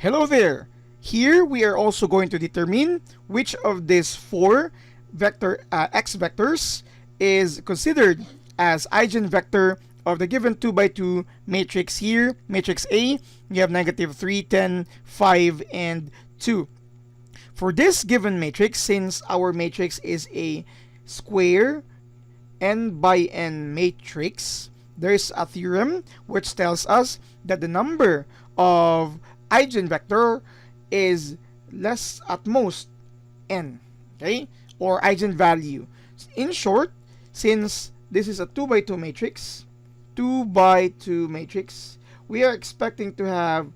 Hello there! Here we are also going to determine which of these four x vectors is considered as eigenvector of the given 2 by 2 matrix here. Matrix A, you have negative 3, 10, 5, and 2. For this given matrix, since our matrix is a square n by n matrix, there's a theorem which tells us that the number of eigenvector is less at most n, okay, or eigenvalue. In short, since this is a 2 by 2 matrix, we are expecting to have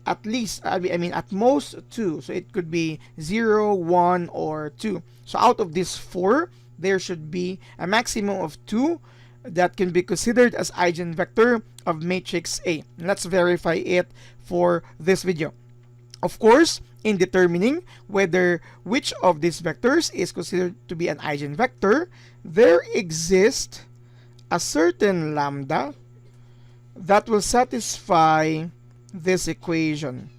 at least, at most 2. So it could be 0, 1, or 2. So out of these 4, there should be a maximum of 2 that can be considered as eigenvector of matrix A. Let's verify it for this video. Of course, in determining whether which of these vectors is considered to be an eigenvector, there exists a certain lambda that will satisfy this equation.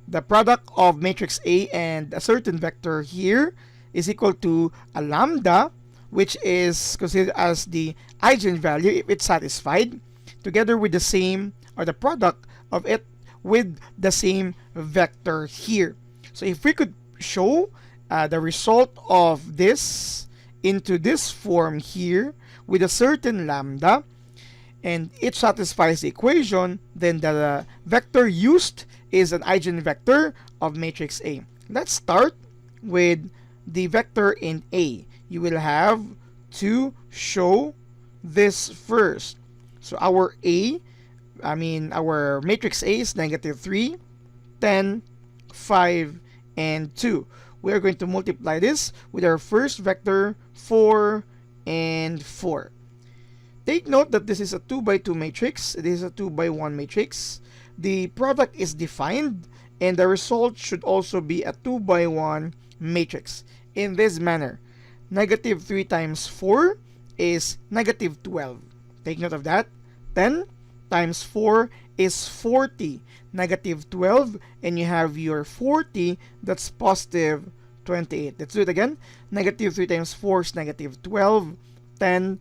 The product of matrix A and a certain vector here is equal to a lambda, which is considered as the eigenvalue if it's satisfied, together with the same, or the product of it with the same vector here. So if we could show the result of this into this form here with a certain lambda, and it satisfies the equation, then the vector used is an eigenvector of matrix A. Let's start with the vector in A. You will have to show this first. So our matrix A is negative 3, 10, 5, and 2. We are going to multiply this with our first vector, 4 and 4. Take note that this is a 2 by 2 matrix. This is a 2 by 1 matrix. The product is defined, and the result should also be a 2 by 1 matrix. In this manner, negative 3 times 4 is negative 12. Take note of that. 10 times 4 is 40. Negative 12, and you have your 40, that's positive 28. Let's do it again. Negative 3 times 4 is negative 12. 10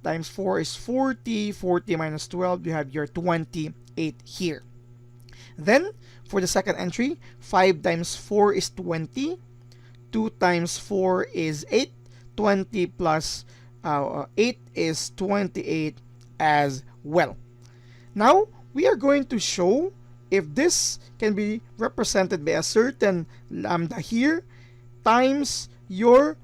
times 4 is 40. 40 minus 12, you have your 28 here. Then, for the second entry, 5 times 4 is 20. 2 times 4 is 8. 20 plus 8 is 28 as well. Now, we are going to show if this can be represented by a certain lambda here times your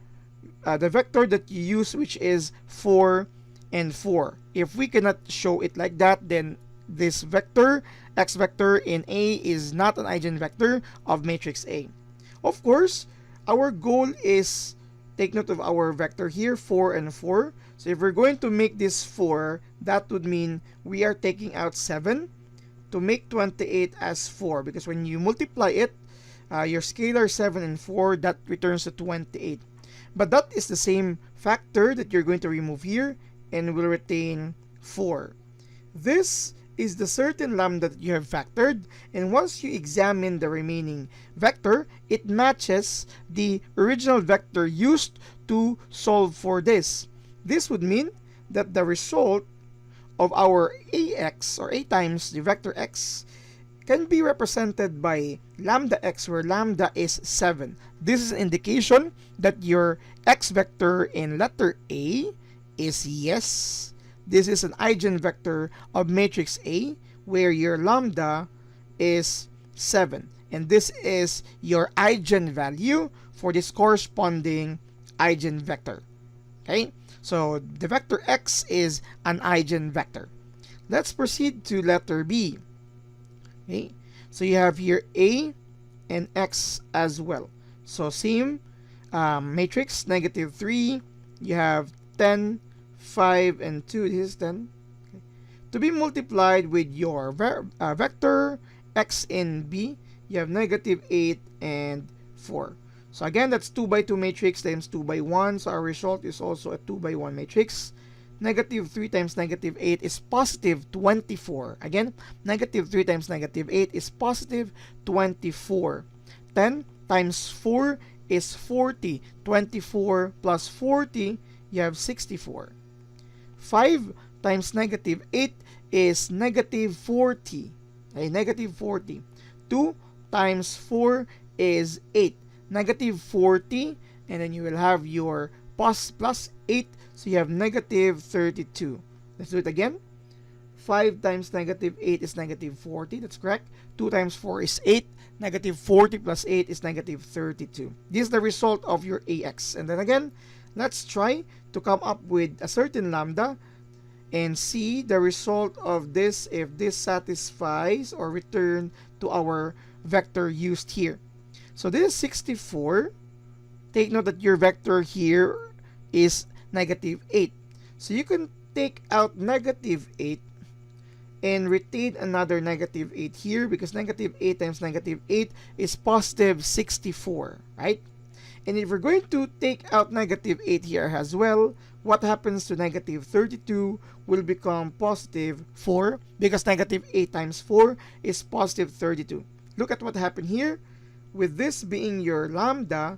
the vector that you use, which is 4 and 4. If we cannot show it like that, then this vector, x vector in A, is not an eigenvector of matrix A. Of course, our goal is, take note of our vector here, 4 and 4. So if we're going to make this 4, that would mean we are taking out 7 to make 28 as 4, because when you multiply it, your scalar 7 and 4, that returns to 28. But that is the same factor that you're going to remove here, and will retain 4. This is the certain lambda that you have factored, and once you examine the remaining vector, it matches the original vector used to solve for this. This would mean that the result of our ax, or a times the vector x, can be represented by lambda x, where lambda is 7. This is an indication that your x vector in letter A is yes. This is an eigenvector of matrix A, where your lambda is 7. And this is your eigenvalue for this corresponding eigenvector. Okay? So the vector x is an eigenvector. Let's proceed to letter B. Okay? So you have here A and x as well. So same matrix, negative 3, you have 10, 5, and 2, this is 10. Okay. To be multiplied with your vector x in B, you have negative 8 and 4. So again, that's 2 by 2 matrix times 2 by 1. So our result is also a 2 by 1 matrix. negative 3 times negative 8 is positive 24. Again, negative 3 times negative 8 is positive 24. 10 times 4 is 40. 24 plus 40, you have 64. 5 times negative 8 is negative 40. Okay, negative 40. 2 times 4 is 8. Negative 40, and then you will have your plus 8, so you have negative 32. Let's do it again. 5 times negative 8 is negative 40. That's correct. 2 times 4 is 8. Negative 40 plus 8 is negative 32. This is the result of your AX. And then again, let's try to come up with a certain lambda and see the result of this if this satisfies or return to our vector used here. So this is 64. Take note that your vector here is negative 8. So you can take out negative 8 and retain another negative 8 here, because negative 8 times negative 8 is positive 64, right? And if we're going to take out negative 8 here as well, what happens to negative 32 will become positive 4, because negative 8 times 4 is positive 32. Look at what happened here. With this being your lambda,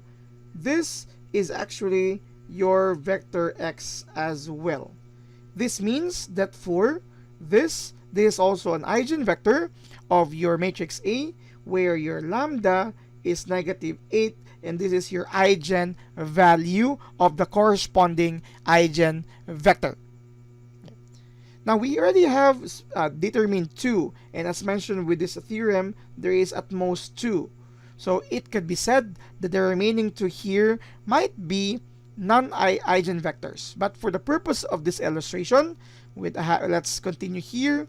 this is actually your vector x as well. This means that for this is also an eigenvector of your matrix A, where your lambda is negative 8, and this is your eigenvalue of the corresponding eigenvector. Now we already have determined 2, and as mentioned with this theorem, there is at most 2. So it could be said that the remaining 2 here might be non-eigenvectors. But for the purpose of this illustration, let's continue here.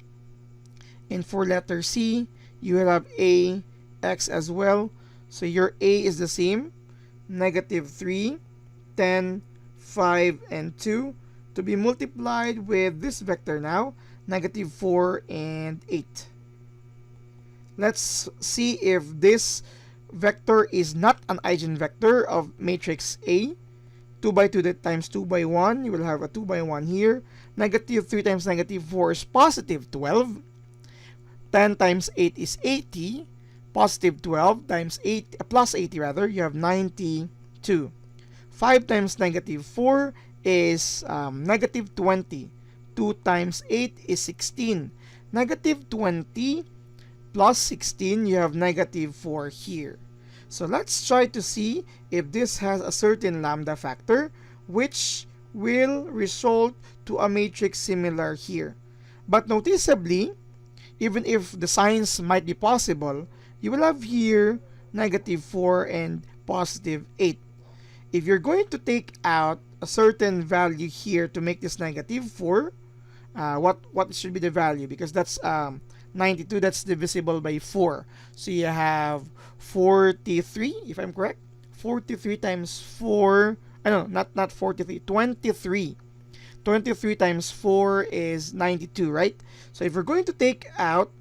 And for letter C, you will have A, X as well. So your A is the same, negative 3, 10, 5, and 2, to be multiplied with this vector now, negative 4 and 8. Let's see if this vector is not an eigenvector of matrix A. 2 by 2 times 2 by 1, you will have a 2 by 1 here. Negative 3 times negative 4 is positive 12. 10 times 8 is 80. Positive 12 times 8, plus 80 rather, you have 92. 5 times negative 4 is negative 20. 2 times 8 is 16. Negative 20 plus 16, you have negative 4 here. So let's try to see if this has a certain lambda factor, which will result to a matrix similar here. But noticeably, even if the signs might be possible, you will have here negative 4 and positive 8. If you're going to take out a certain value here to make this negative 4, what should be the value? Because that's 92, that's divisible by 4. So you have 43, if I'm correct. 43 times 4, not 43, 23. 23 times 4 is 92, right? So if we're going to take out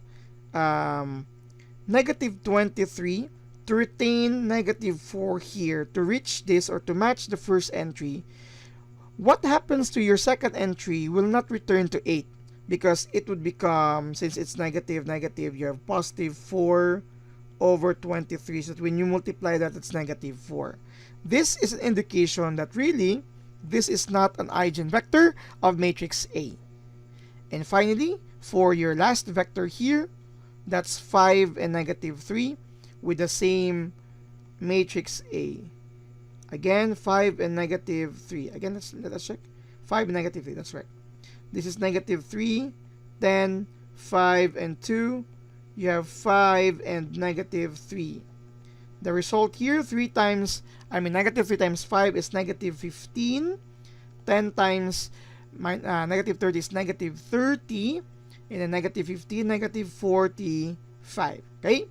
negative 23 to retain negative 4 here to reach this or to match the first entry, what happens to your second entry will not return to 8, because it would become, since it's negative, you have positive 4 over 23. So when you multiply that, it's negative 4. This is an indication that really, this is not an eigenvector of matrix A. And finally, for your last vector here, that's 5 and negative 3 with the same matrix A. Again, 5 and negative 3. Again, let's check. 5 and negative 3, that's right. This is negative 3, 10, 5, and 2. You have 5 and negative 3. The result here, negative 3 times 5 is negative 15. 10 times negative 30 is negative 30. And then negative 15, negative 45. Okay?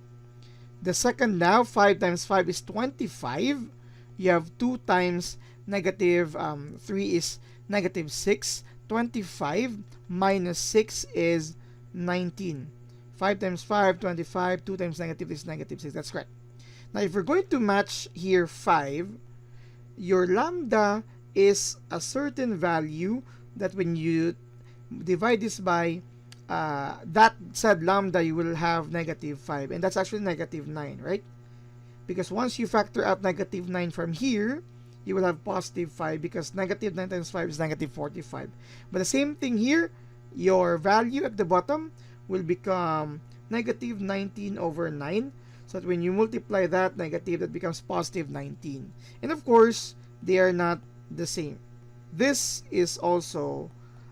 The second now, 5 times 5 is 25. You have 2 times negative 3 is negative 6. 25 minus 6 is 19. 5 times 5, 25. 2 times negative is negative 6. That's correct. Now, if we're going to match here 5, your lambda is a certain value that when you divide this by that said lambda, you will have negative 5, and that's actually negative 9, right? Because once you factor out negative 9 from here, you will have positive 5, because negative 9 times 5 is negative 45. But the same thing here, your value at the bottom will become negative 19 over 9. So that when you multiply that negative, that becomes positive 19. And of course, they are not the same. This is also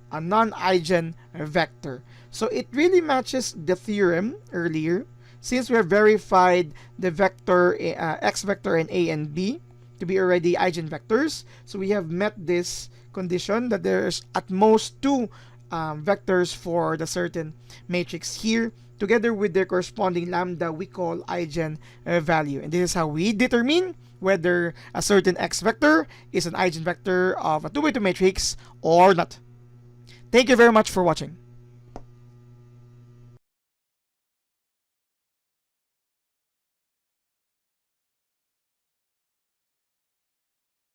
a non-eigenvector. So it really matches the theorem earlier, since we have verified the vector x vector and a and b to be already eigenvectors. So we have met this condition that there's at most two vectors for the certain matrix here, together with their corresponding lambda we call eigenvalue. And this is how we determine whether a certain x vector is an eigenvector of a 2 by 2 matrix or not. Thank you very much for watching.